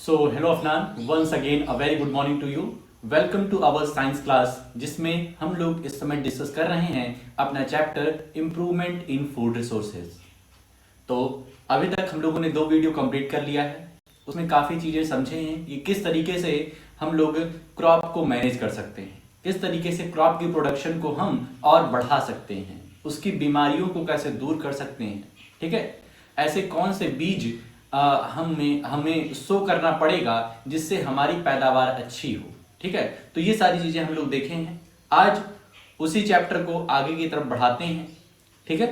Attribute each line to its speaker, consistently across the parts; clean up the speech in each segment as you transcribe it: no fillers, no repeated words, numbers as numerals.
Speaker 1: So hello Afnan, once again a very good morning to you. Welcome to our science class, जिसमें हम लोग इस समय डिस्कस कर रहे हैं अपना chapter improvement in food resources. तो अभी तक हम लोगों ने 2 वीडियो कंप्लीट कर लिया है। उसमें काफ़ी चीज़ें समझे हैं कि किस तरीके से हम लोग क्रॉप को मैनेज कर सकते हैं, किस तरीके से क्रॉप की प्रोडक्शन को हम और बढ़ा सकते हैं, उसकी बीमारियों को कैसे दूर कर सकते हैं। ठीक है, ऐसे कौन से बीज हमें हमें सो करना पड़ेगा जिससे हमारी पैदावार अच्छी हो। ठीक है, तो ये सारी चीज़ें हम लोग देखे हैं। आज उसी चैप्टर को आगे की तरफ बढ़ाते हैं। ठीक है,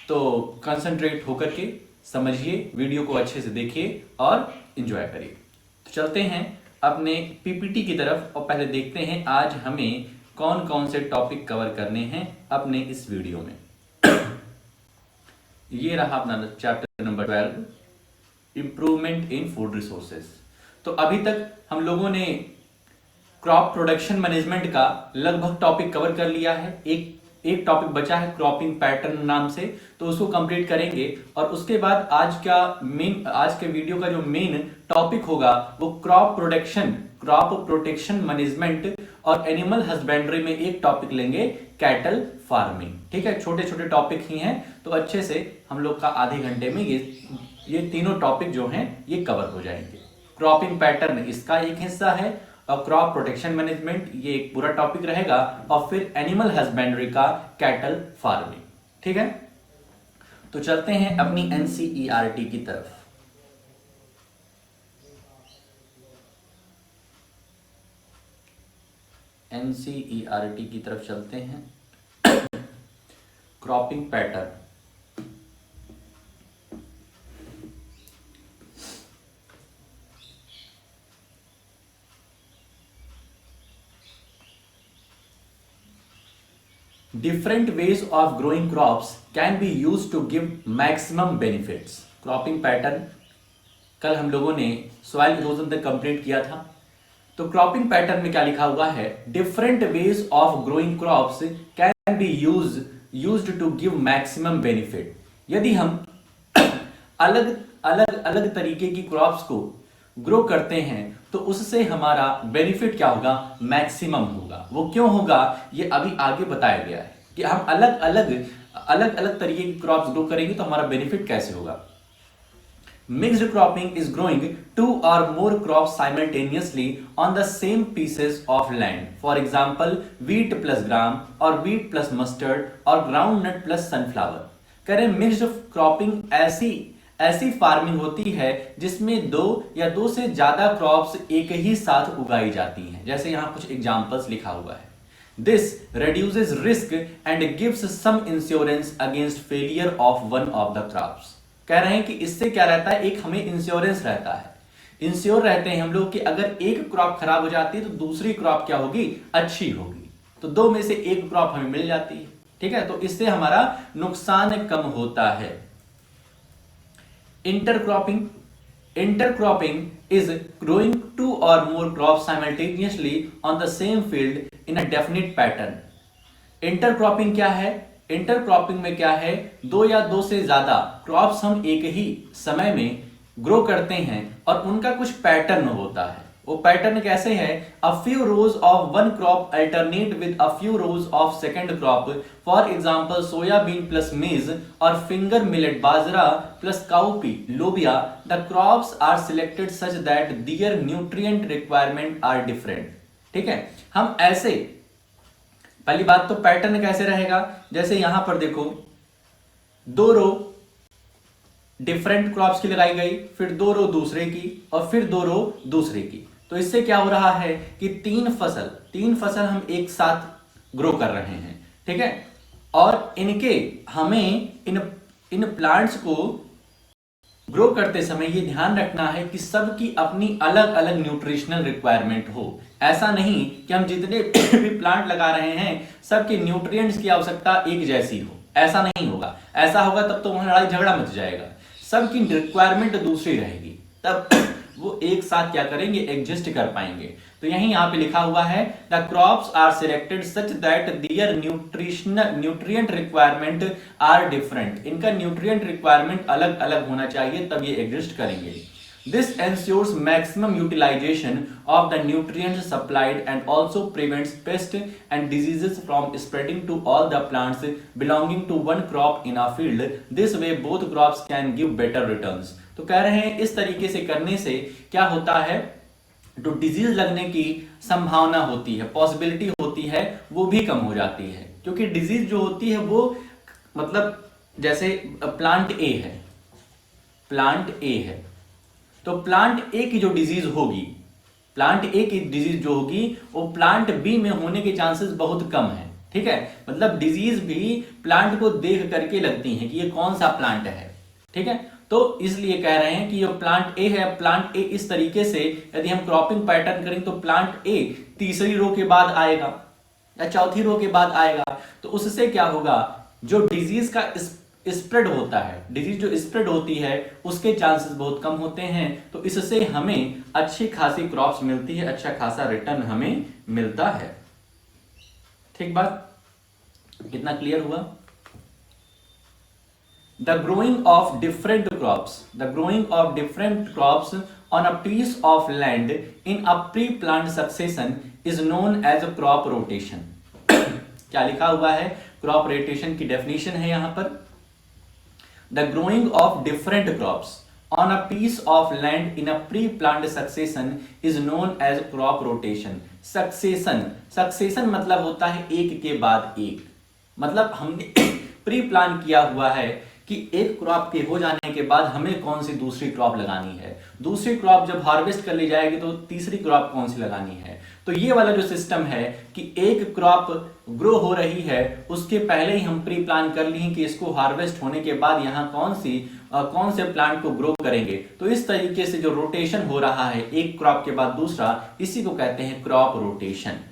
Speaker 1: तो कंसंट्रेट होकर के समझिए, वीडियो को अच्छे से देखिए और एंजॉय करिए। तो चलते हैं अपने पीपीटी की तरफ और पहले देखते हैं आज हमें कौन कौन से टॉपिक कवर करने हैं अपने इस वीडियो में। ये रहा अपना chapter number 12, improvement in food resources. तो अभी तक हम लोगों ने क्रॉप प्रोडक्शन मैनेजमेंट का लगभग टॉपिक कवर कर लिया है। एक टॉपिक बचा है क्रॉपिंग पैटर्न नाम से, तो उसको कंप्लीट करेंगे और उसके बाद आज के वीडियो का जो मेन टॉपिक होगा वो क्रॉप प्रोटेक्शन मैनेजमेंट और एनिमल हस्बेंड्री में एक टॉपिक लेंगे, कैटल फार्मिंग। ठीक है, छोटे छोटे टॉपिक ही हैं, तो अच्छे से हम लोग का आधे घंटे में ये तीनों टॉपिक जो हैं ये कवर हो जाएंगे। क्रॉपिंग पैटर्न इसका एक हिस्सा है और क्रॉप प्रोटेक्शन मैनेजमेंट ये एक पूरा टॉपिक रहेगा, और फिर एनिमल हस्बेंड्री का कैटल फार्मिंग। ठीक है, तो चलते हैं अपनी एनसीईआरटी की तरफ। एनसीईआरटी की तरफ चलते हैं। Cropping pattern, different ways of growing crops can be used to give maximum benefits। Cropping pattern कल हम लोगों ने सॉइल इरोजन तक कंप्लीट किया था। तो क्रॉपिंग पैटर्न में क्या लिखा हुआ है, different ways of growing crops can be used to give maximum benefit. यदि हम अलग अलग अलग तरीके की क्रॉप्स को ग्रो करते हैं तो उससे हमारा बेनिफिट क्या होगा, मैक्सिमम होगा। वो क्यों होगा ये अभी आगे बताया गया है कि हम अलग अलग तरीके की क्रॉप्स ग्रो करेंगे तो हमारा बेनिफिट कैसे होगा। Mixed cropping is growing 2 or more crops simultaneously on the same pieces of land. For example, wheat plus gram or wheat plus mustard or groundnut plus sunflower। कह रहे मिक्स्ड क्रॉपिंग ऐसी farming होती है जिसमें 2 या 2 से ज्यादा क्रॉप्स एक ही साथ उगाई जाती हैं। जैसे यहां कुछ एग्जांपल्स लिखा हुआ है। This reduces risk and gives some insurance against failure of one of the crops। कह रहे हैं कि इससे क्या रहता है, एक हमें इंश्योरेंस रहता है, इंश्योर रहते हैं हम लोग कि अगर एक क्रॉप खराब हो जाती है तो दूसरी क्रॉप क्या होगी, अच्छी होगी। तो 2 में से एक क्रॉप हमें मिल जाती है। ठीक है, तो इससे हमारा नुकसान कम होता है। Intercropping is growing 2 or more crops simultaneously on the same field in a definite pattern। Intercropping क्या है, इंटरक्रॉपिंग में क्या है, 2 या 2 से ज्यादा क्रॉप्स हम एक ही समय में ग्रो करते हैं और उनका कुछ पैटर्न होता है। वो पैटर्न कैसे है, a few rows of one crop alternate with a few rows of second crop. For example soybean plus maize और finger millet bajra plus cowpea lobia. The crops are selected such that their nutrient requirement are different. ठीक है, हम ऐसे, पहली बात तो pattern कैसे रहेगा, जैसे यहां पर देखो 2 रो डिफरेंट क्रॉप्स की लगाई गई, फिर 2 रो दूसरे की और फिर 2 रो दूसरे की। तो इससे क्या हो रहा है कि 3 फसल हम एक साथ ग्रो कर रहे हैं। ठीक है, और हमें इन प्लांट्स को ग्रो करते समय ये ध्यान रखना है कि सबकी अपनी अलग अलग न्यूट्रिशनल रिक्वायरमेंट हो। ऐसा नहीं कि हम जितने भी प्लांट लगा रहे हैं सबके न्यूट्रिएंट्स की आवश्यकता एक जैसी हो, ऐसा नहीं होगा। ऐसा होगा तब तो वहां लड़ाई झगड़ा मच जाएगा। सबकी रिक्वायरमेंट दूसरी रहेगी, तब वो एक साथ क्या करेंगे, एग्जिस्ट कर पाएंगे। तो यहां पे लिखा हुआ है the crops are selected such that their nutrient requirement are different. इनका न्यूट्रिएंट रिक्वायरमेंट अलग अलग होना चाहिए तब ये एग्जिस्ट करेंगे। This ensures maximum utilization of the nutrients supplied and also prevents pests and diseases from spreading to all the plants belonging to one crop in a field. This way both crops can give better returns. तो कह रहे हैं इस तरीके से करने से क्या होता है, जो डिजीज लगने की संभावना होती है, पॉसिबिलिटी होती है, वो भी कम हो जाती है। क्योंकि डिजीज जो होती है वो मतलब जैसे प्लांट ए है तो प्लांट ए की जो डिजीज होगी, प्लांट ए की डिजीज जो होगी वो प्लांट बी में होने के चांसेस बहुत कम है। ठीक है, मतलब डिजीज भी प्लांट को देख करके लगती है कि ये कौन सा प्लांट है। ठीक है, तो इसलिए कह रहे हैं कि ये प्लांट ए है, प्लांट ए इस तरीके से यदि हम क्रॉपिंग पैटर्न करें तो प्लांट ए तीसरी रो के बाद आएगा या चौथी रो के बाद आएगा, तो उससे क्या होगा, जो डिजीज का स्प्रेड होता है, डिजीज जो स्प्रेड होती है उसके चांसेस बहुत कम होते हैं। तो इससे हमें अच्छी खासी क्रॉप्स मिलती है, अच्छा खासा रिटर्न हमें मिलता है। ठीक बात, कितना क्लियर हुआ? The growing of different crops on a piece of land in a pre-plant succession is known as a crop rotation. क्या लिखा हुआ है? क्रॉप रोटेशन की डेफिनेशन है यहां पर, The growing of different crops on a piece of land in a pre-plant succession is known as crop rotation. Succession मतलब होता है एक के बाद एक, मतलब हमने प्री प्लान किया हुआ है कि एक क्रॉप के हो जाने के बाद हमें कौन सी दूसरी क्रॉप लगानी है, दूसरी क्रॉप जब हार्वेस्ट कर ली जाएगी तो तीसरी क्रॉप कौन सी लगानी है। तो ये वाला जो सिस्टम है कि एक क्रॉप ग्रो हो रही है उसके पहले ही हम प्री प्लान कर ली कि इसको हार्वेस्ट होने के बाद यहाँ कौन से प्लांट को ग्रो करेंगे। तो इस तरीके से जो रोटेशन हो रहा है एक क्रॉप के बाद दूसरा, इसी को कहते हैं crop rotation.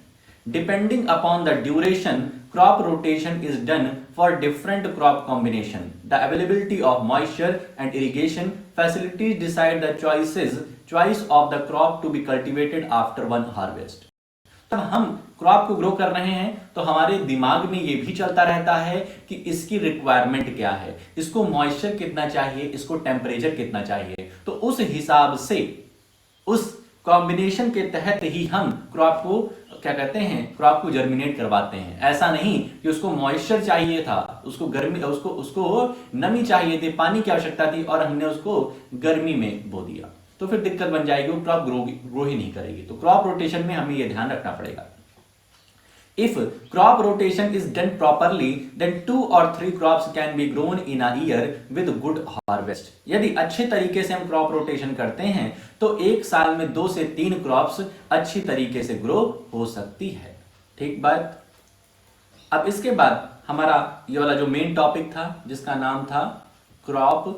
Speaker 1: Depending upon the duration, crop rotation is done for different crop combination. The availability of moisture and irrigation facilities decide the choice of the crop to be cultivated after one harvest. तब हम crop को grow कर रहे हैं तो हमारे दिमाग में ये भी चलता रहता है कि इसकी रिक्वायरमेंट क्या है, इसको मॉइस्चर कितना चाहिए, इसको टेम्परेचर कितना चाहिए। तो उस हिसाब से उस कॉम्बिनेशन के तहत ही हम क्रॉप को क्या कहते हैं, क्रॉप को जर्मिनेट करवाते हैं। ऐसा नहीं कि उसको मॉइस्चर चाहिए था, उसको गर्मी उसको नमी चाहिए थी, पानी की आवश्यकता थी और हमने उसको गर्मी में बो दिया, तो फिर दिक्कत बन जाएगी, वो क्रॉप ग्रो ही नहीं करेगी। तो क्रॉप रोटेशन में हमें यह ध्यान रखना पड़ेगा। If crop rotation is done properly, then 2 or 3 crops can be grown in a year with good harvest. यदि अच्छे तरीके से हम क्रॉप रोटेशन करते हैं तो एक साल में 2 से 3 क्रॉप्स अच्छी तरीके से ग्रो हो सकती है। ठीक बात। अब इसके बाद हमारा ये वाला जो मेन टॉपिक था जिसका नाम था क्रॉप,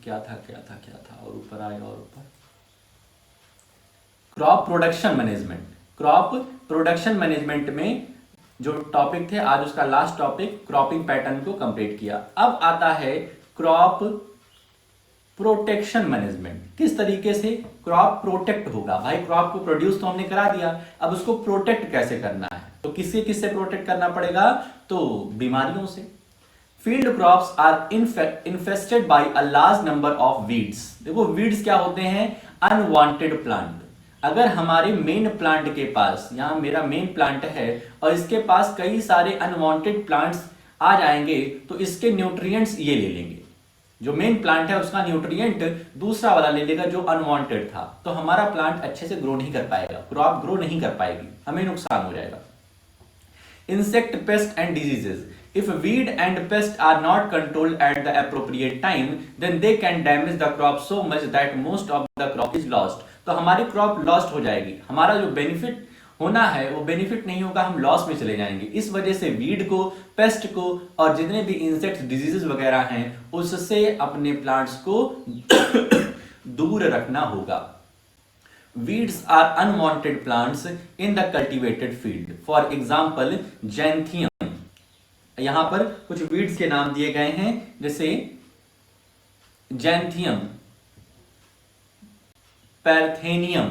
Speaker 1: क्या था और ऊपर आए और ऊपर, crop production management. Crop production management में जो टॉपिक थे, आज उसका लास्ट टॉपिक क्रॉपिंग पैटर्न को कंप्लीट किया। अब आता है क्रॉप प्रोटेक्शन मैनेजमेंट। किस तरीके से क्रॉप प्रोटेक्ट होगा। भाई क्रॉप को प्रोड्यूस तो हमने करा दिया, अब उसको प्रोटेक्ट कैसे करना है, तो किससे प्रोटेक्ट करना पड़ेगा, तो बीमारियों से। Field crops are infested by a large number of weeds. देखो वीड्स क्या होते हैं, अनवांटेड प्लांट। अगर हमारे मेन प्लांट के पास, यहां मेरा मेन प्लांट है और इसके पास कई सारे अनवांटेड प्लांट्स आ जाएंगे तो इसके न्यूट्रिएंट्स ये ले लेंगे, जो मेन प्लांट है उसका न्यूट्रिएंट दूसरा वाला ले लेगा जो अनवांटेड था, तो हमारा प्लांट अच्छे से ग्रो नहीं कर पाएगा, क्रॉप ग्रो नहीं कर पाएगी, हमें नुकसान हो जाएगा। Insect pests and diseases. If weed and pests are not controlled at the appropriate time, then they can damage the crop so much that most of the crop is lost. तो हमारी crop lost हो जाएगी, हमारा जो benefit होना है वो benefit नहीं होगा, हम लॉस में चले जाएंगे। इस वजह से वीड को, पेस्ट को और जितने भी इंसेक्ट्स, डिजीजेस वगैरह हैं उससे अपने प्लांट्स को दूर रखना होगा। Weeds are unwanted plants in the cultivated field. For example, Xanthium. यहां पर कुछ weeds के नाम दिए गए हैं, जैसे Xanthium, Parthenium,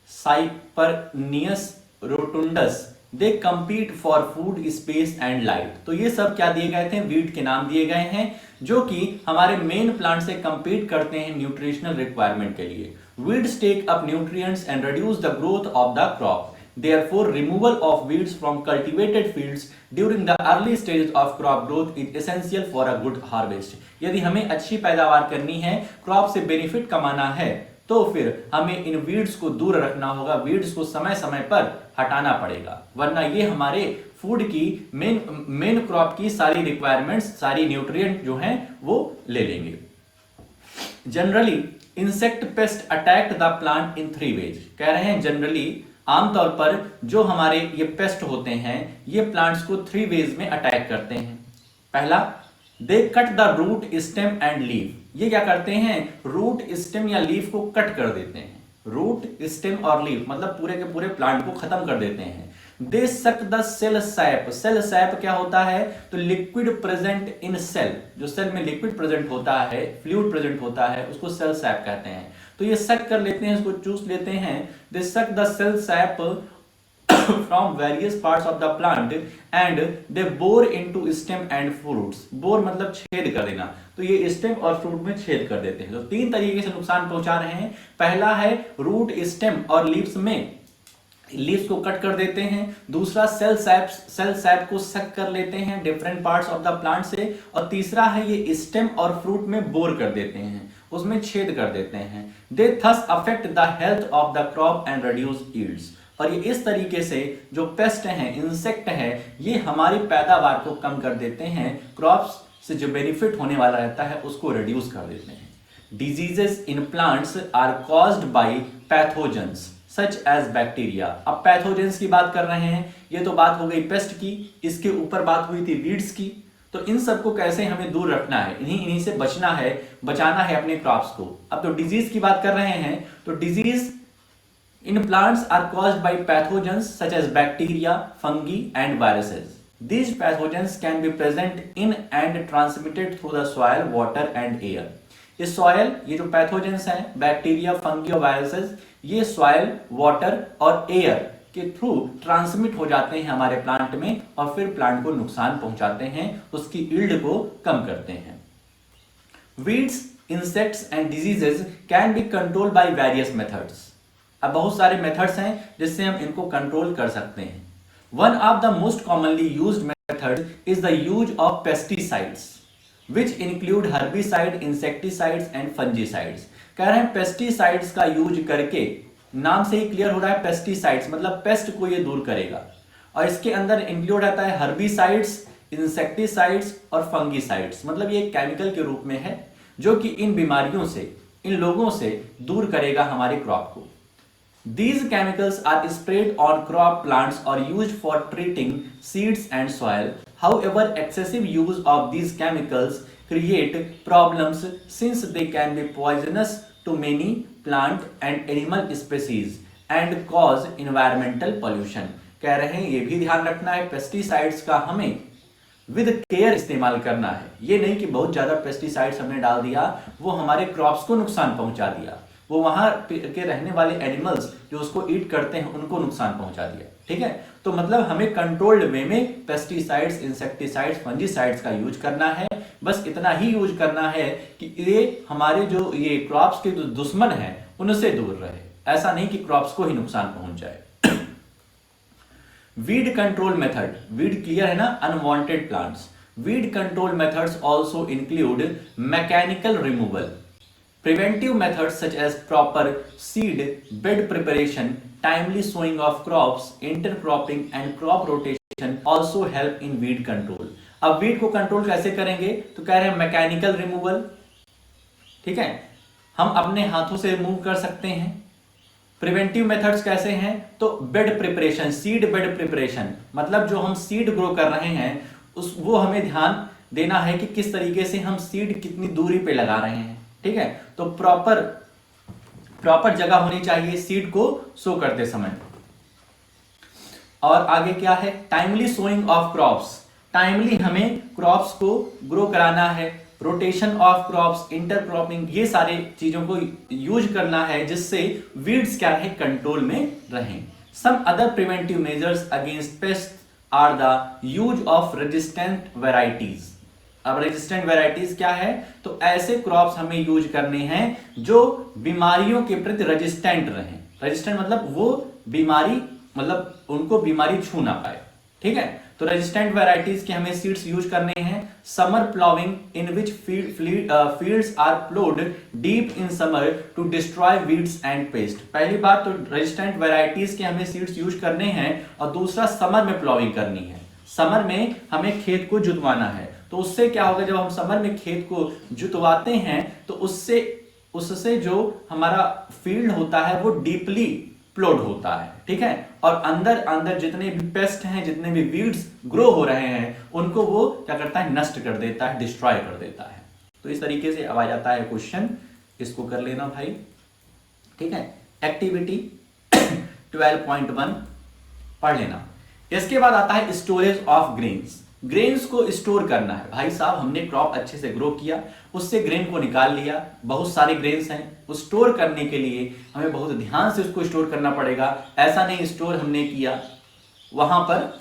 Speaker 1: Cypernius rotundus, they compete for food space and light. तो ये सब क्या दिए गए थे, वीड के नाम दिए गए हैं जो कि हमारे मेन प्लांट से compete करते हैं न्यूट्रिशनल रिक्वायरमेंट के लिए। Weeds take up nutrients and reduce the growth of the crop. Therefore, removal of weeds from cultivated fields during the early stages of crop growth is essential for a good harvest. यदि हमें अच्छी पैदावार करनी है, crop से benefit कमाना है, तो फिर हमें इन वीड्स को दूर रखना होगा, वीड्स को समय समय पर हटाना पड़ेगा, वरना ये हमारे फूड की मेन क्रॉप की सारी रिक्वायरमेंट्स, सारी न्यूट्रिएंट जो हैं वो ले लेंगे। Generally insect pest attack the plant in 3 ways. कह रहे हैं जनरली आमतौर पर जो हमारे ये पेस्ट होते हैं ये प्लांट्स को 3 वेज में अटैक करते हैं। पहला, they cut the root stem and leaf. ये क्या करते हैं, रूट स्टेम या लीफ को कट कर देते हैं। रूट स्टेम और लीफ मतलब पूरे के पूरे प्लांट को खत्म कर देते हैं। They suck the cell sap. Cell sap क्या होता है, तो लिक्विड प्रेजेंट इन सेल, जो सेल में लिक्विड प्रेजेंट होता है, फ्लूइड प्रेजेंट होता है, उसको सेल सैप कहते हैं। तो ये सक कर लेते हैं, इसको चूस लेते हैं। They suck the cell sap from various parts of the plant and they bore into stem and fruits. Bore मतलब छेद कर देना, तो ये स्टेम और फ्रूट में छेद कर देते हैं। तो 3 तरीके से नुकसान पहुंचा रहे हैं। पहला है रूट स्टेम और लीव्स में, लीव्स को कट कर देते हैं। दूसरा सेल सैप को सक कर लेते हैं different parts of the plant से। और तीसरा है ये स्टेम और फ्रूट में बोर कर देते हैं, उसमें छेद कर देते हैं। They thus affect the health of the crop and reduce yields. और ये इस तरीके से जो पेस्ट हैं, इंसेक्ट है, ये हमारी पैदावार को कम कर देते हैं, क्रॉप्स से जो बेनिफिट होने वाला रहता है उसको रिड्यूस कर देते हैं। Diseases in plants are caused by pathogens such as bacteria. अब पैथोजेंस की बात कर रहे हैं, ये तो बात हो गई पेस्ट की, इसके ऊपर बात हुई थी वीड्स की। तो इन सबको कैसे हमें दूर रखना है, इन्हीं से बचना है, बचाना है अपने क्रॉप्स को। अब तो डिजीज की बात कर रहे हैं, तो disease in plants are caused by pathogens such as bacteria, fungi and viruses. These pathogens can be present in and transmitted through the soil, water and air. ये सॉयल, ये जो पैथोजेंस हैं, बैक्टीरिया, फंगी और viruses, ये soil, water और air के through transmit हो जाते हैं हमारे प्लांट में और फिर प्लांट को नुकसान पहुंचाते हैं, उसकी यील्ड को कम करते हैं। Weeds, insects and diseases can be controlled by various methods. अब बहुत सारे मेथड्स हैं जिससे हम इनको कंट्रोल कर सकते हैं। One of the most commonly used methods is the use of pesticides, which include herbicide, insecticides and fungicides. कह रहे हैं पेस्टिसाइड्स का यूज करके, नाम से ही क्लियर हो रहा है पेस्टिसाइड्स मतलब पेस्ट को ये दूर करेगा। और इसके अंदर इंक्लूड रहता है हर्बिसाइड्स, इंसेक्टिसाइड्स और फंगिसाइड्स, मतलब ये केमिकल के रूप में है जो कि इन बीमारियों से, इन लोगों से दूर करेगा हमारे क्रॉप को। These chemicals are sprayed on crop plants or used for treating seeds and soil. However, excessive use of these chemicals create problems since they can be poisonous to many plant and animal species and cause environmental pollution. कह रहे हैं ये भी ध्यान रखना है, pesticides का हमें विद केयर इस्तेमाल करना है। ये नहीं कि बहुत ज्यादा पेस्टिसाइड्स हमने डाल दिया, वो हमारे क्रॉप्स को नुकसान पहुंचा दिया, वो वहां के रहने वाले एनिमल्स जो उसको ईट करते हैं उनको नुकसान पहुंचा दिया। ठीक है, तो मतलब हमें कंट्रोल्ड वे में पेस्टिसाइड्स, इंसेक्टिसाइड्स, फंजीसाइड्स का यूज करना है। बस इतना ही यूज करना है कि ये हमारे जो ये क्रॉप्स के जो दुश्मन हैं उनसे दूर रहे, ऐसा नहीं कि क्रॉप्स को ही नुकसान पहुंच जाए। Weed control method, weed clear है ना, unwanted plants. Weed control methods also include mechanical removal, preventive methods such as proper seed bed preparation, timely sowing of crops, intercropping and crop rotation also help in weed control. अब weed को control कैसे करेंगे, तो कह रहे हैं mechanical removal. ठीक है, हम अपने हाथों से रिमूव कर सकते हैं। प्रिवेंटिव मेथड्स कैसे हैं, तो bed preparation, seed bed preparation, मतलब जो हम सीड ग्रो कर रहे हैं वो हमें ध्यान देना है कि किस तरीके से हम सीड कितनी दूरी पे लगा रहे हैं। ठीक है, तो प्रॉपर जगह होनी चाहिए सीड को सो करते समय। और आगे क्या है, timely sowing of crops, timely हमें क्रॉप्स को ग्रो कराना है। रोटेशन ऑफ क्रॉप्स, इंटरक्रॉपिंग, ये सारे चीजों को यूज करना है जिससे वीड्स क्या रहे, कंट्रोल में रहें। Some other preventive measures against pest are the use of resistant varieties. अब रेजिस्टेंट वेराइटीज क्या है, तो ऐसे क्रॉप्स हमें यूज करने हैं जो बीमारियों के प्रति रेजिस्टेंट रहें। रेजिस्टेंट मतलब वो बीमारी, मतलब उनको बीमारी छू ना पाए, ठीक है। तो रेजिस्टेंट वेराइटीज के हमें सीड्स यूज करने हैं। Summer ploughing in which fields are ploughed deep in summer to destroy weeds and pest. पहली बात तो रेजिस्टेंट वेराइटीज के हमें सीड्स यूज करने हैं, और दूसरा समर में प्लॉविंग करनी है। समर में हमें खेत को जुतवाना है, तो उससे क्या होगा, जब हम समर में खेत को जुतवाते हैं तो उससे जो हमारा फील्ड होता है वो डीपली प्लोड होता है, ठीक है। और अंदर अंदर जितने भी पेस्ट हैं, जितने भी वीड्स ग्रो हो रहे हैं, उनको वो क्या करता है, नष्ट कर देता है, डिस्ट्रॉय कर देता है। तो इस तरीके से अब आ जाता है क्वेश्चन, इसको कर लेना भाई, ठीक है। एक्टिविटी 12.1 पढ़ लेना। इसके बाद आता है स्टोरेज ऑफ ग्रेन्स। ग्रेन्स को स्टोर करना है। भाई साहब, हमने क्रॉप अच्छे से ग्रो किया, उससे ग्रेन को निकाल लिया, बहुत सारे ग्रेन्स हैं, उस स्टोर करने के लिए हमें बहुत ध्यान से उसको स्टोर करना पड़ेगा। ऐसा नहीं स्टोर हमने किया, वहां पर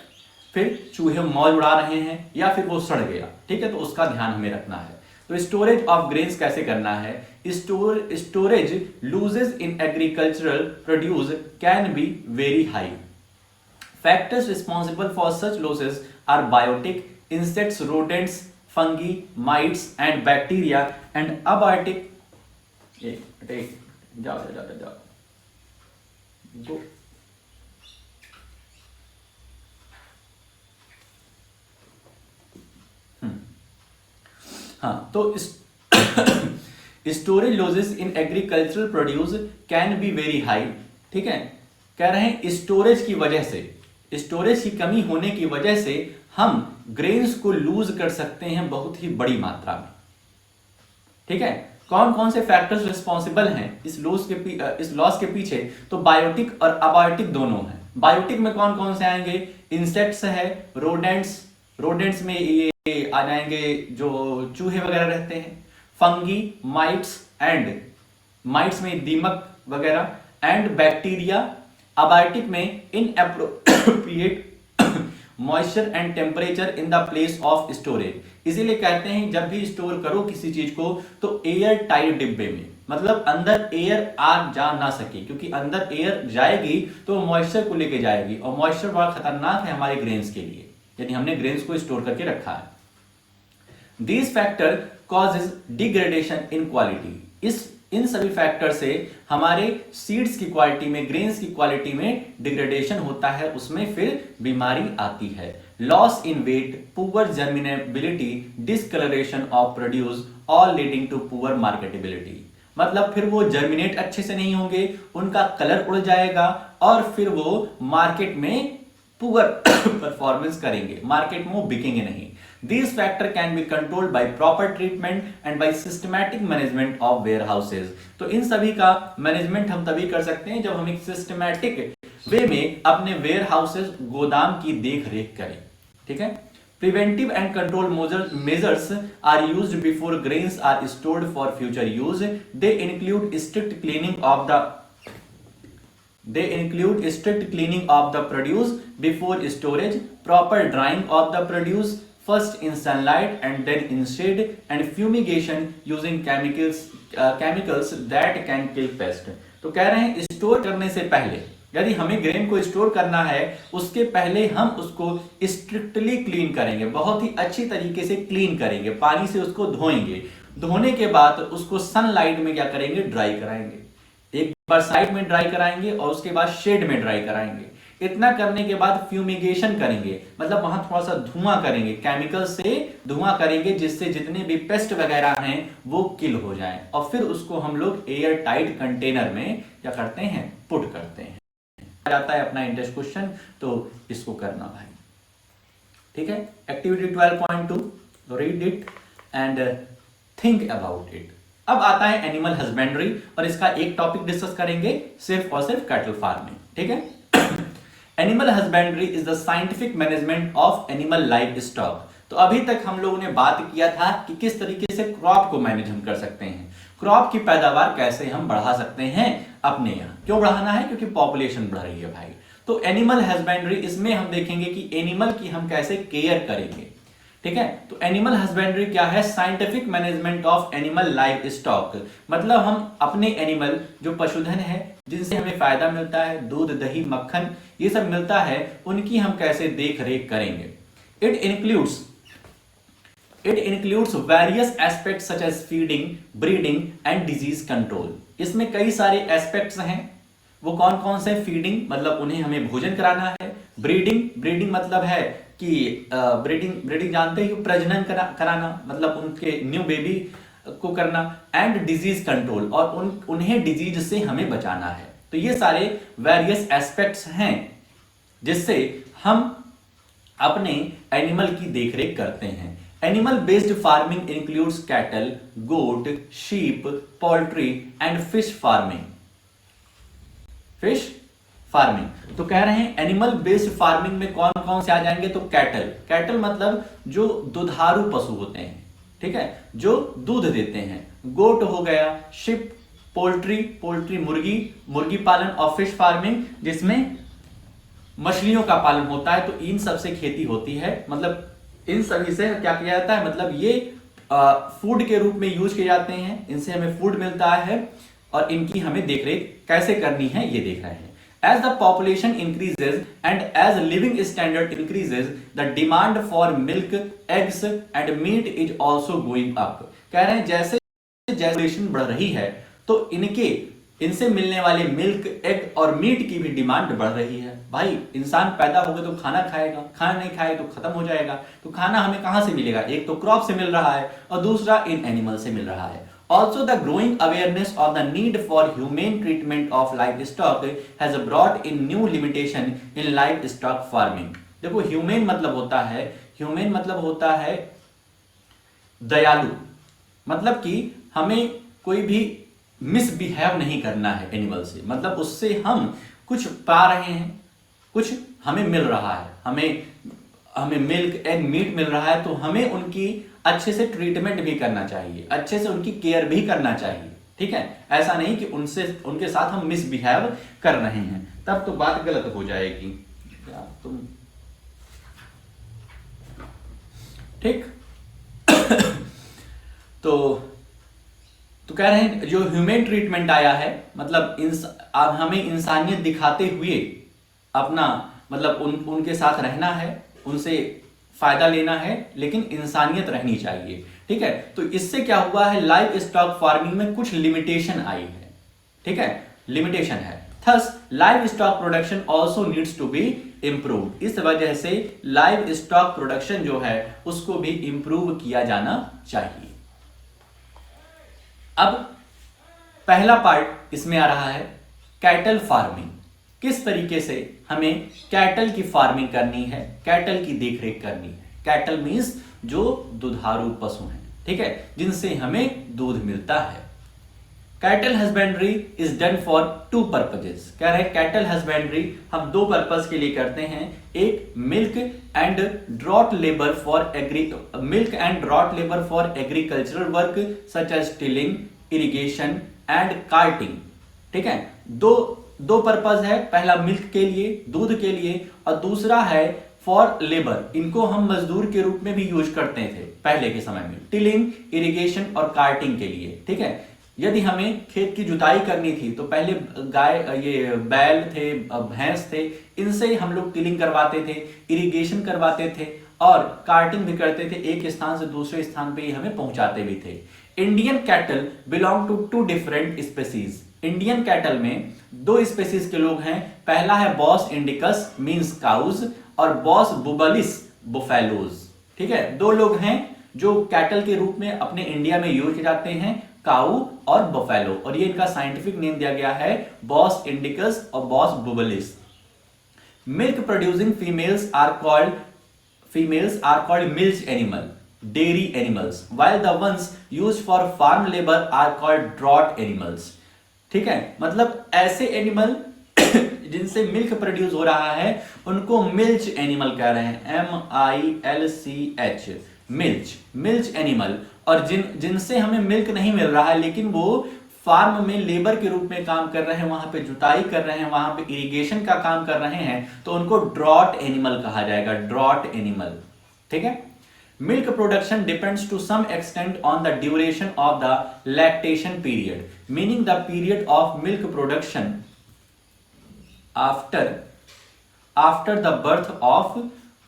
Speaker 1: फिर चूहे मौज उड़ा रहे हैं या फिर वो सड़ गया, ठीक है, तो उसका ध्यान हमें रखना है। तो स्टोरेज ऑफ ग्रेन्स कैसे करना है, storage loses in agricultural produce can be very high. Factors responsible for such losses are biotic, insects, rodents, fungi, mites, and bacteria, and abiotic. जाओ go. हाँ, तो storage losses in agricultural produce can be very high, ठीक है। कह रहे हैं storage की वजह से, स्टोरेज की कमी होने की वजह से हम ग्रेन्स को लूज कर सकते हैं बहुत ही बड़ी मात्रा में, ठीक है। कौन कौन से फैक्टर्स रिस्पॉन्सिबल हैं इस लॉस के पीछे, तो बायोटिक और अबायोटिक दोनों हैं। बायोटिक में कौन कौन से आएंगे, इंसेक्ट्स है, रोडेंट्स में ये आ जाएंगे जो चूहे वगैरह रहते हैं, फंगी, माइट्स में दीमक वगैरह, एंड बैक्टीरिया। अबायोटिक में inappropriate moisture and temperature in the place of storage. इसीलिए कहते हैं जब भी स्टोर करो किसी चीज को तो एयर टाइट डिब्बे में, मतलब अंदर एयर आ जा ना सके, क्योंकि अंदर एयर जाएगी तो मॉइस्चर को लेके जाएगी, और मॉइस्चर बड़ा खतरनाक है हमारे ग्रेन्स के लिए, यदि हमने ग्रेन्स को स्टोर करके रखा है। This factor causes degradation in quality. इन सभी फैक्टर से हमारे सीड्स की क्वालिटी में, ग्रेन्स की क्वालिटी में डिग्रेडेशन होता है, उसमें फिर बीमारी आती है। Loss in weight, poor germinability, discolouration of produce, all leading to poor marketability. मतलब फिर वो जर्मिनेट अच्छे से नहीं होंगे, उनका कलर उड़ जाएगा, और फिर वो मार्केट में पुअर परफॉर्मेंस करेंगे, मार्केट में वो बिकेंगे नहीं। These factors can be controlled by proper treatment and by systematic management of warehouses. तो इन सभी का मैनेजमेंट हम तभी कर सकते हैं जब हम एक सिस्टमैटिक वे में अपने वेयर हाउसेज, गोदाम की देख रेख करें, ठीक है। Preventive and control measures are used before grains are stored for future use. They include strict cleaning of the produce before storage, proper drying of the produce, first in sunlight and then in shade, and fumigation using chemicals that can kill pest. तो कह रहे हैं store करने से पहले, यदि हमें grain को स्टोर करना है, उसके पहले हम उसको स्ट्रिक्टली क्लीन करेंगे, बहुत ही अच्छी तरीके से क्लीन करेंगे, पानी से उसको धोएंगे। धोने के बाद उसको सनलाइट में क्या करेंगे, ड्राई कराएंगे। एक बार साइड में ड्राई कराएंगे और उसके बाद शेड में ड्राई कराएंगे। इतना करने के बाद फ्यूमिगेशन करेंगे, मतलब वहां थोड़ा सा धुआं करेंगे, केमिकल से धुआं करेंगे, जिससे जितने भी पेस्ट वगैरह हैं वो किल हो जाएं, और फिर उसको हम लोग एयर टाइट कंटेनर में क्या करते हैं, पुट करते हैं। आ जाता है अपना इंटरेस्ट क्वेश्चन, तो इसको करना भाई, ठीक है। Activity 12.2, read it and think about it. अब आता है एनिमल हस्बेंड्री, और इसका एक टॉपिक डिस्कस करेंगे, सिर्फ और सिर्फ कैटल फार्मिंग, ठीक है। Animal husbandry is the scientific management of animal life stock. तो अभी तक हम लोगों ने बात किया था कि किस तरीके से क्रॉप को मैनेज हम कर सकते हैं, क्रॉप की पैदावार कैसे हम बढ़ा सकते हैं अपने यहाँ। क्यों बढ़ाना है, क्योंकि पॉपुलेशन बढ़ रही है भाई। तो एनिमल हस्बेंड्री, इसमें हम देखेंगे कि एनिमल की हम कैसे केयर करेंगे। ठीक है, तो एनिमल हस्बेंड्री क्या है? Scientific management of animal life stock, मतलब हम अपने एनिमल जो पशुधन है जिनसे हमें फायदा मिलता है, दूध दही मक्खन ये सब मिलता है, उनकी हम कैसे देख रेख करेंगे। It includes various aspects such as feeding, breeding and disease control. इसमें कई सारे एस्पेक्ट्स हैं। वो कौन कौन से? फीडिंग मतलब उन्हें हमें भोजन कराना है, ब्रीडिंग मतलब है कि ब्रीडिंग जानते ही, प्रजनन कराना मतलब उनके न्यू बेबी को करना, एंड डिजीज कंट्रोल और उन्हें डिजीज से हमें बचाना है। तो ये सारे वेरियस एस्पेक्ट्स हैं जिससे हम अपने एनिमल की देखरेख करते हैं। Animal based farming includes cattle, goat, sheep, poultry and fish farming. तो कह रहे हैं एनिमल बेस्ड फार्मिंग में कौन कौन से आ जाएंगे? तो कैटल मतलब जो दुधारू पशु होते हैं, ठीक है, जो दूध देते हैं। गोट हो गया, शिप, पोल्ट्री मुर्गी पालन, और फिश फार्मिंग जिसमें मछलियों का पालन होता है। तो इन सब से खेती होती है, मतलब इन सभी से क्या किया जाता है, मतलब ये फूड के रूप में यूज किए जाते हैं, इनसे हमें फूड मिलता है और इनकी हमें देखरेख कैसे करनी है ये देख रहे हैं। As the population increases and as living standard increases, the demand for milk, eggs and meat is also going up. कह रहे हैं जैसे पॉपुलेशन बढ़ रही है तो इनसे मिलने वाले मिल्क, एग और मीट की भी डिमांड बढ़ रही है। भाई इंसान पैदा होगा तो खाना खाएगा, खाना नहीं खाएगा तो खत्म हो जाएगा। तो खाना हमें कहां से मिलेगा? एक तो क्रॉप से मिल रहा है और दूसरा इन एनिमल से मिल रहा है। Also, the growing awareness of the need for humane treatment of livestock has brought in new limitation in livestock farming. देखो humane मतलब होता है दयालु, मतलब कि हमें कोई भी मिसबिहेव नहीं करना है एनिमल से, मतलब उससे हम कुछ पा रहे हैं, कुछ हमें मिल रहा है, हमें मिल्क, एग, मीट मिल रहा है, तो हमें उनकी अच्छे से ट्रीटमेंट भी करना चाहिए, अच्छे से उनकी केयर भी करना चाहिए। ठीक है, ऐसा नहीं कि उनके साथ हम मिसबिहेव कर रहे हैं, तब तो बात गलत हो जाएगी। तुम ठीक तो कह रहे हैं जो ह्यूमन ट्रीटमेंट आया है, मतलब हमें इंसानियत दिखाते हुए अपना मतलब उनके साथ रहना है, उनसे फायदा लेना है, लेकिन इंसानियत रहनी चाहिए। ठीक है, तो इससे क्या हुआ है, लाइव स्टॉक फार्मिंग में कुछ लिमिटेशन आई है। ठीक है, लिमिटेशन है। Thus livestock production also needs to be improved. इस वजह से लाइव स्टॉक प्रोडक्शन जो है उसको भी इंप्रूव किया जाना चाहिए। अब पहला पार्ट इसमें आ रहा है कैटल फार्मिंग। किस तरीके से हमें कैटल की फार्मिंग करनी है, कैटल की देखरेख करनी है। कैटल मींस जो दुधारू पशु हैं, ठीक है, जिनसे हमें दूध मिलता है। Cattle husbandry is done for 2 purposes. कह रहे हैं कैटल हस्बेंड्री हम 2 पर्पज के लिए करते हैं। एक milk and draught labour for agricultural work such as tilling, irrigation and carting. ठीक है, दो पर्पज है, पहला मिल्क के लिए, दूध के लिए, और दूसरा है फॉर लेबर। इनको हम मजदूर के रूप में भी यूज करते थे पहले के समय में, टिलिंग, इरिगेशन और कार्टिंग के लिए। ठीक है, यदि हमें खेत की जुताई करनी थी तो पहले ये बैल थे, भैंस थे, इनसे हम लोग टिलिंग करवाते थे, इरिगेशन करवाते थे और कार्टिंग भी करते थे, एक स्थान से दूसरे स्थान पे हमें पहुंचाते भी थे। Indian cattle belong to 2 different species. Indian cattle में 2 स्पेसीज के लोग हैं। पहला है बॉस इंडिकस मींस काउज और बॉस बुबलिस बुफेलोज। ठीक है, 2 लोग हैं जो कैटल के रूप में अपने इंडिया में यूज किए जाते हैं, काऊ और बफेलो, और ये इनका साइंटिफिक नेम दिया गया है बॉस इंडिकस और Bos bubalis. Milk producing females are called milk animal, dairy animals, while the ones used for farm labor are called draught animals। ठीक है, मतलब ऐसे एनिमल जिनसे मिल्क प्रोड्यूस हो रहा है उनको मिल्च एनिमल कह रहे हैं, MILCH, मिल्च एनिमल। और जिनसे हमें मिल्क नहीं मिल रहा है लेकिन वो फार्म में लेबर के रूप में काम कर रहे हैं, वहां पे जुताई कर रहे हैं, वहां पे इरिगेशन का काम कर रहे हैं, तो उनको ड्रॉट एनिमल कहा जाएगा, ड्रॉट एनिमल। ठीक है। Milk production depends to some extent on the duration of the lactation period, meaning the period of milk production after the birth of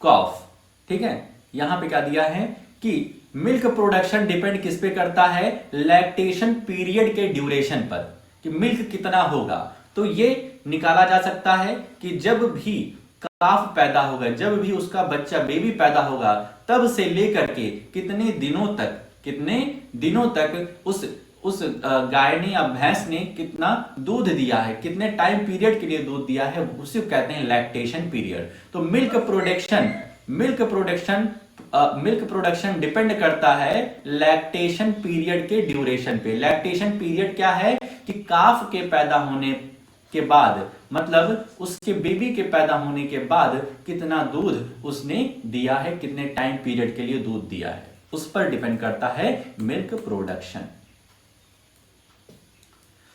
Speaker 1: calf. ठीक है। यहां पे क्या दिया है कि मिल्क प्रोडक्शन डिपेंड किस पे करता है, लैक्टेशन पीरियड के ड्यूरेशन पर, कि मिल्क कितना होगा। तो ये निकाला जा सकता है कि जब भी काफ पैदा होगा, जब भी उसका बच्चा बेबी पैदा होगा, तब से लेकर के कितने दिनों तक उस गाय ने या भैंस ने कितना दूध दिया है, कितने टाइम पीरियड के लिए दूध दिया है, उसे कहते हैं लैक्टेशन पीरियड। तो मिल्क प्रोडक्शन डिपेंड करता है लैक्टेशन पीरियड के ड्यूरेशन पे। लैक्टेशन पीरियड क्या है कि काफ के पैदा होने के बाद, मतलब उसके बेबी के पैदा होने के बाद कितना दूध उसने दिया है, कितने टाइम पीरियड के लिए दूध दिया है, उस पर डिपेंड करता है milk production.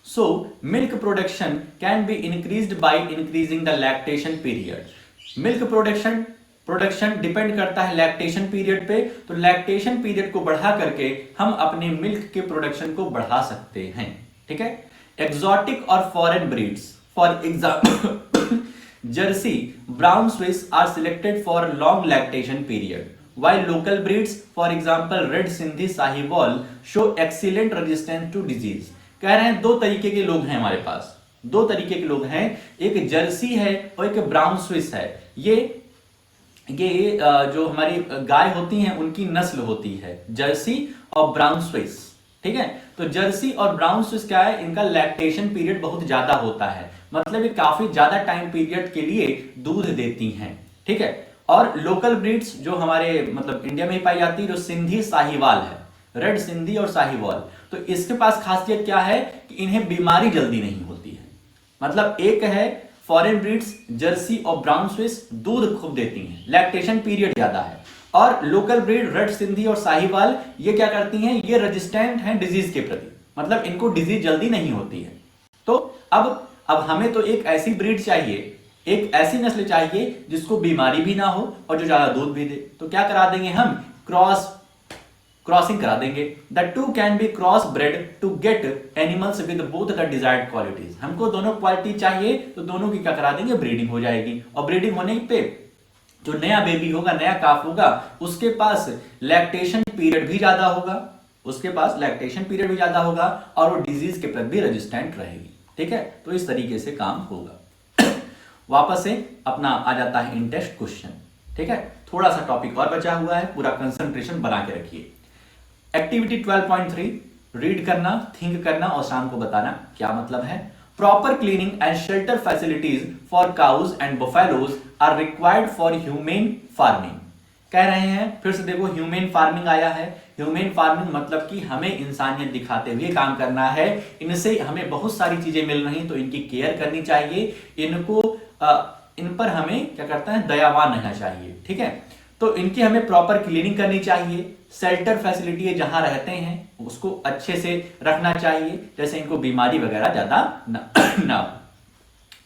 Speaker 1: So, milk production can be increased by increasing the lactation period. Milk production depend करता है लैक्टेशन पीरियड पे, तो लैक्टेशन पीरियड को बढ़ा करके हम अपने मिल्क के प्रोडक्शन को बढ़ा सकते हैं। ठीक है। एक्सोटिक और foreign breeds, for example Jersey, Brown Swiss are selected for long lactation period, while local breeds, for example red Sindhi Sahiwal, show excellent resistance to disease. कह रहे हैं दो तरीके के लोग हैं हमारे पास, दो तरीके के लोग हैं, एक जर्सी है और एक ब्राउन स्विस है। ये जो हमारी गाय होती हैं उनकी नस्ल होती है जर्सी और ब्राउन स्विस। ठीक है। तो जर्सी और ब्राउन स्विस क्या है, इनका लैक्टेशन पीरियड बहुत ज्यादा होता है, मतलब ये काफी ज्यादा टाइम पीरियड के लिए दूध देती हैं। ठीक है। और लोकल ब्रीड्स जो हमारे मतलब इंडिया में ही पाई जाती है, जो सिंधी साहिवाल है, रेड सिंधी और साहिवाल, तो इसके पास खासियत क्या है कि इन्हें बीमारी जल्दी नहीं होती है। मतलब एक है फॉरेन ब्रीड्स जर्सी और ब्राउन स्विस, दूध खूब देती हैं, लैक्टेशन पीरियड ज्यादा है, और लोकल ब्रीड रेड सिंधी और साहिवाल ये क्या करती हैं, ये रेजिस्टेंट हैं डिजीज के प्रति, मतलब इनको डिजीज जल्दी नहीं होती है। तो अब हमें तो एक ऐसी ब्रीड चाहिए, एक ऐसी नस्ल चाहिए जिसको बीमारी भी ना हो और जो ज्यादा दूध भी दे। तो क्या करा देंगे हम, क्रॉसिंग करा देंगे। The two can be cross bred to get animals with both the desired qualities. हमको दोनों क्वालिटी चाहिए तो दोनों की क्या करा देंगे, ब्रीडिंग हो जाएगी। और ब्रीडिंग होने पे जो नया बेबी होगा, नया काफ होगा, उसके पास लैक्टेशन पीरियड भी ज्यादा होगा, और वो डिजीज के प्रति भी रेजिस्टेंट रहेगी। ठीक है। तो इस तरीके से काम होगा। वापस से अपना आ जाता है इन टेस्ट क्वेश्चन। ठीक है। थोड़ा सा टॉपिक और बचा हुआ है, पूरा कंसंट्रेशन बना के रखिए। एक्टिविटी 12.3 रीड करना, थिंक करना और शाम को बताना क्या मतलब है। Proper cleaning and shelter facilities for cows and buffaloes are required for humane farming. कह रहे हैं फिर से देखो, ह्यूमेन फार्मिंग आया है। ह्यूमेन फार्मिंग मतलब कि हमें इंसानियत दिखाते हुए काम करना है, इनसे हमें बहुत सारी चीजें मिल रही, तो इनकी केयर करनी चाहिए, इन पर हमें क्या करता है, दयावान रहना चाहिए। ठीक है। तो इनकी हमें प्रॉपर क्लीनिंग करनी चाहिए, शेल्टर फैसिलिटी जहां रहते हैं उसको अच्छे से रखना चाहिए, जैसे इनको बीमारी वगैरह ज्यादा ना हो।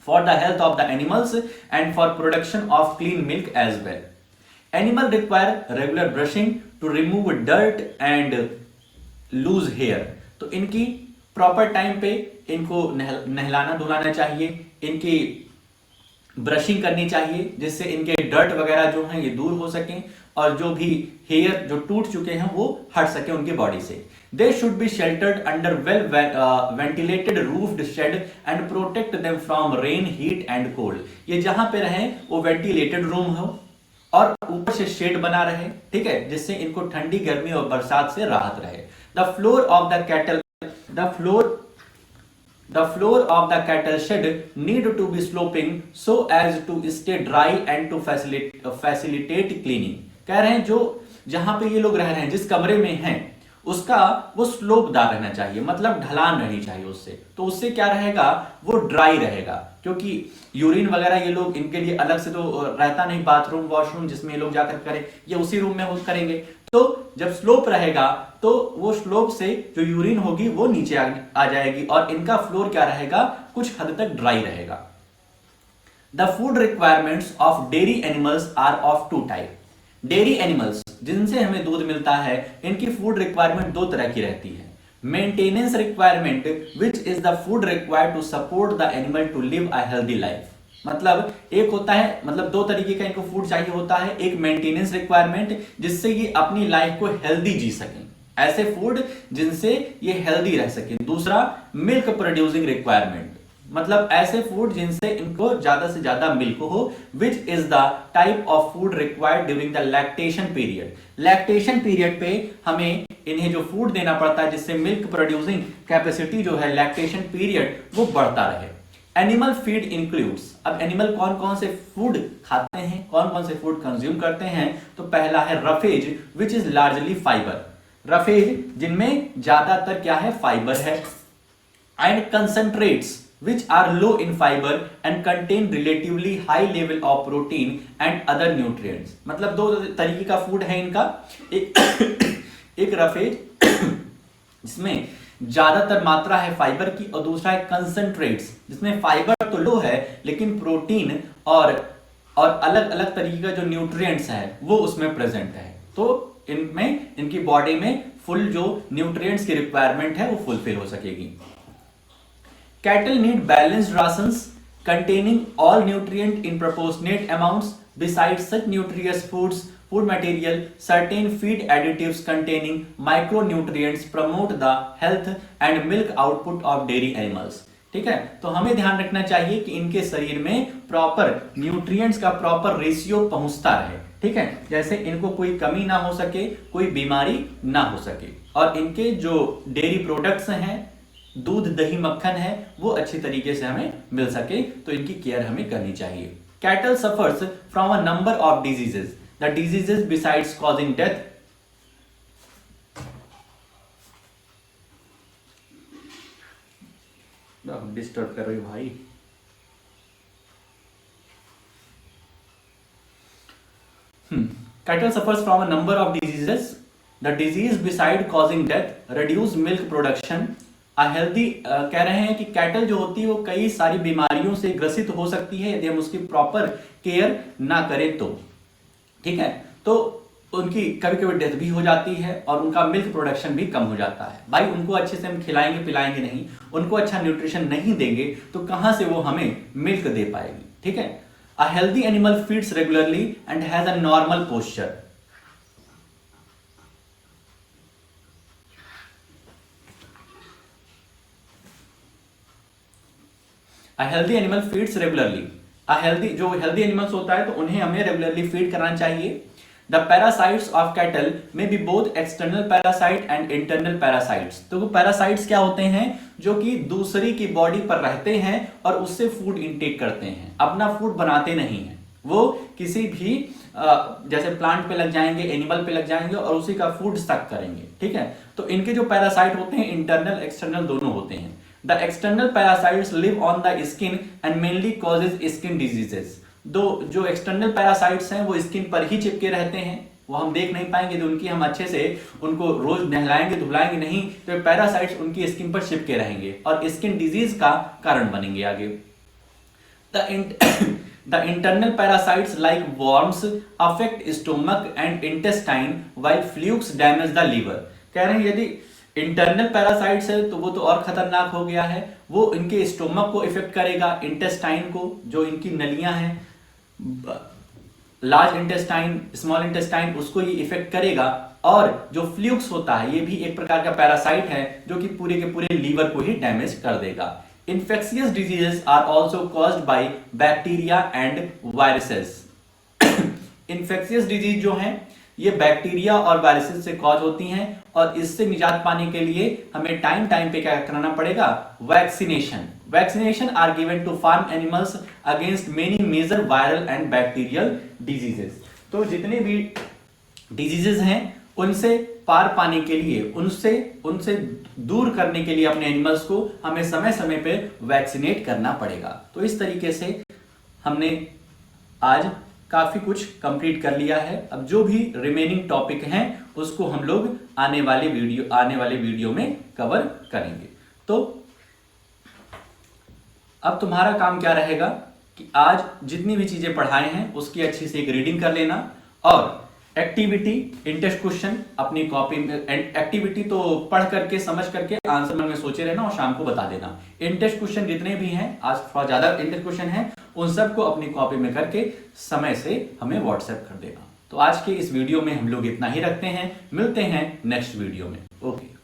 Speaker 1: For the health of the animals and for production of clean milk as well. Animal require regular brushing to remove dirt and loose hair. तो इनकी प्रॉपर टाइम पे इनको नहलाना धुलाना चाहिए, इनकी ब्रशिंग करनी चाहिए, जिससे इनके डर्ट वगैरह जो हैं ये दूर हो सकें, और जो भी हेयर जो टूट चुके हैं वो हट सके उनकी बॉडी से। They should be sheltered under well ventilated roofed shed and protect them from rain, heat and cold. ये जहां पे रहे वो वेंटिलेटेड रूम हो और ऊपर से शेड बना रहे। ठीक है। जिससे इनको ठंडी, गर्मी और बरसात से राहत रहे। The floor of the cattle shed need to be sloping so as to stay dry and to facilitate cleaning। कह रहे हैं जो जहां पे ये लोग रह रहे हैं, जिस कमरे में हैं, उसका वो स्लोपदार रहना चाहिए, मतलब ढलान रहनी चाहिए उससे। तो उससे क्या रहेगा, वो ड्राई रहेगा, क्योंकि यूरिन वगैरह ये लोग, इनके लिए अलग से तो रहता नहीं बाथरूम वॉशरूम जिसमें ये लोग जाकर करें, ये उसी रूम में करेंगे। तो जब स्लोप रहेगा तो वो स्लोप से जो यूरिन होगी वो नीचे आ जाएगी और इनका फ्लोर क्या रहेगा, कुछ हद तक ड्राई रहेगा। The food requirements of dairy animals are of two type. Dairy animals जिनसे हमें दूध मिलता है, इनकी फूड रिक्वायरमेंट दो तरह की रहती है। Maintenance requirement which is the food required to support the animal to live a healthy life. मतलब एक होता है, मतलब दो तरीके का इनको फूड चाहिए होता है। एक मेंटेनेंस रिक्वायरमेंट जिससे ये अपनी लाइफ को हेल्दी जी सकें, ऐसे फूड जिनसे ये हेल्दी रह सके। दूसरा मिल्क प्रोड्यूसिंग रिक्वायरमेंट, मतलब ऐसे फूड जिनसे इनको ज्यादा से ज्यादा मिल्क हो। विच is the type of food required during the lactation period. Lactation period पे हमें इन्हें जो फूड देना पड़ता है जिससे मिल्क प्रोड्यूसिंग कैपेसिटी जो है लैक्टेशन पीरियड वो बढ़ता रहे। एनिमल फीड इंक्लूड्स, अब एनिमल कौन कौन से फूड खाते हैं, कौन कौन से फूड कंज्यूम करते हैं। तो पहला है roughage which is largely fibre. Roughage जिनमें ज्यादातर क्या है, फाइबर है। And concentrates which are low in fiber and contain relatively high level of protein and other nutrients। मतलब दो तरीके का फूड है इनका। एक रफेज जिसमें ज्यादातर मात्रा है फाइबर की, और दूसरा है कंसंट्रेट्स जिसमें फाइबर तो लो है लेकिन प्रोटीन और अलग अलग तरीके का जो न्यूट्रिएंट्स है वो उसमें प्रेजेंट है। तो इनमें इनकी बॉडी में फुल जो न्यूट्रिएंट्स की रिक्वायरमेंट है वो फुलफिल हो सकेगी। Cattle need balanced rations containing all nutrient in proportionate amounts. Besides such nutritious food material, certain feed additives containing micronutrients promote the health and milk output of dairy animals। ठीक है, तो हमें ध्यान रखना चाहिए कि इनके शरीर में प्रॉपर न्यूट्रिएंट्स का प्रॉपर रेशियो पहुंचता रहे। ठीक है, जैसे इनको कोई कमी ना हो सके, कोई बीमारी ना हो सके, और इनके जो डेयरी प्रोडक्ट्स हैं, दूध दही मक्खन है, वो अच्छी तरीके से हमें मिल सके, तो इनकी केयर हमें करनी चाहिए। Cattle suffers from a number of diseases. The diseases besides causing death, disturb कर रही हो भाई। Cattle suffers from a number of diseases. The disease beside causing death, reduce milk production, healthy कह रहे हैं कि कैटल जो होती है वो कई सारी बीमारियों से ग्रसित हो सकती है यदि हम उसकी प्रॉपर केयर ना करें तो। ठीक है, तो उनकी कभी कभी डेथ भी हो जाती है और उनका मिल्क प्रोडक्शन भी कम हो जाता है। भाई उनको अच्छे से हम खिलाएंगे पिलाएंगे नहीं, उनको अच्छा न्यूट्रिशन नहीं देंगे तो कहां से वो हमें मिल्क दे पाएगी। ठीक है, a healthy animal feeds regularly and has a normal posture. Healthy animal feeds regularly. जो हेल्दी एनिमल्स होता है तो उन्हें हमें रेगुलरली फीड करना चाहिए। The parasites of cattle may be both external parasite and internal parasites. तो वो पैरासाइट्स क्या होते हैं, जो कि दूसरी की बॉडी पर रहते हैं और उससे फूड इंटेक करते हैं, अपना फूड बनाते नहीं हैं। वो किसी भी जैसे प्लांट पे लग जाएंगे, एनिमल पे लग जाएंगे और उसी का फूड सक करेंगे। ठीक है, तो इनके जो पैरासाइट होते हैं इंटरनल एक्सटर्नल दोनों होते हैं। The external parasites live on the skin and mainly causes skin diseases। जो एक्सटर्नल पैरासाइट्स हैं वो स्किन पर ही चिपके रहते हैं, वो हम देख नहीं पाएंगे, तो उनकी हम अच्छे से उनको रोज नहलाएंगे धुलाएंगे नहीं तो पैरासाइट्स उनकी स्किन पर चिपके रहेंगे और स्किन डिजीज का कारण बनेंगे आगे। The internal parasites like worms affect stomach and intestine while flukes damage the liver। कह रहे हैं यदि इंटरनल पैरासाइट्स है तो वो तो और खतरनाक हो गया है, वो इनके स्टोमक को इफेक्ट करेगा, इंटेस्टाइन को, जो इनकी नलियां हैं, लार्ज इंटेस्टाइन स्मॉल इंटेस्टाइन, उसको ये इफेक्ट करेगा। और जो फ्लूक्स होता है ये भी एक प्रकार का पैरासाइट है जो कि पूरे के पूरे लीवर को ही डैमेज कर देगा। Infectious diseases are also caused by bacteria and viruses. Infectious disease जो है ये बैक्टीरिया और वायरसेस से कॉज होती हैं और इससे निजात पाने के लिए हमें टाइम टाइम पे क्या कराना पड़ेगा, vaccination are given to farm animals against many major viral and bacterial diseases. तो जितने भी डिजीजेस हैं उनसे पार पाने के लिए, उनसे दूर करने के लिए अपने एनिमल्स को हमें समय समय पे वैक्सीनेट करना पड़ेगा। तो इस तरीके से हमने आज काफी कुछ कंप्लीट कर लिया है। अब जो भी रिमेनिंग टॉपिक हैं उसको हम लोग आने वाले वीडियो में कवर करेंगे। तो अब तुम्हारा काम क्या रहेगा कि आज जितनी भी चीजें पढ़ाए हैं उसकी अच्छी से एक रीडिंग कर लेना, और एक्टिविटी इंटेस्ट क्वेश्चन अपनी कॉपी में, एक्टिविटी तो पढ़ करके समझ करके आंसर मन में सोचे रहना और शाम को बता देना। इंटेस्ट क्वेश्चन जितने भी हैं, आज थोड़ा ज्यादा इंटेस्ट क्वेश्चन हैं, उन सबको अपनी कॉपी में करके समय से हमें व्हाट्सएप कर देना। तो आज के इस वीडियो में हम लोग इतना ही रखते हैं, मिलते हैं नेक्स्ट वीडियो में। ओके।